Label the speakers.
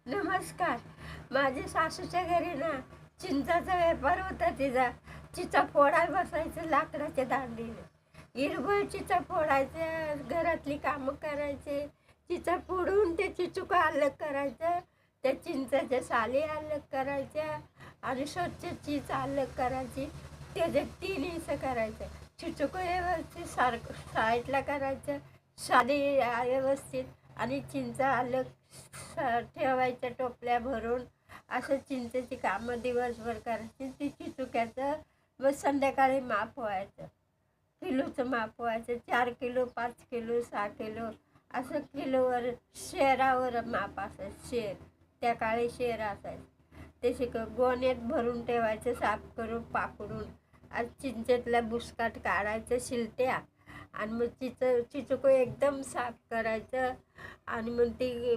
Speaker 1: नमस्कार. माझ्या सासूच्या घरी ना चिंचाचा व्यापार होता तिचा. चिचा फोडायला बसायचं लाकडाच्या दांडीने. हिरवळ चिचा फोडायच्या, घरातली कामं करायचे. चिचा फोडून त्या चिचुका अलग करायचं, त्या चिंचाच्या साली अलग करायच्या आणि स्वच्छ चीच अलग करायची. त्याच्यात 3 हिस्से करायचं. चिचुक व्यवस्थित साईडला करायचं, साली व्यवस्थित आणि चिंचा अलग ठेवायच्या टोपल्या भरून. असं चिंचेची कामं दिवसभर करायची. ती चिचुक्याचं मग संध्याकाळी माप व्हायचं, किलोचं माप व्हायचं. 4 किलो, 5 किलो, 6 किलो असं किलोवर शेरावर माप असायचं. शेर त्या काळी शेर असायचं. ते गोण्यात भरून ठेवायचं, साफ करून पाकडून. आणि चिंचेतला बुसकाट काढायचं, शिलट्या. आणि मग चिचुकं एकदम साफ करायचं आणि मग ती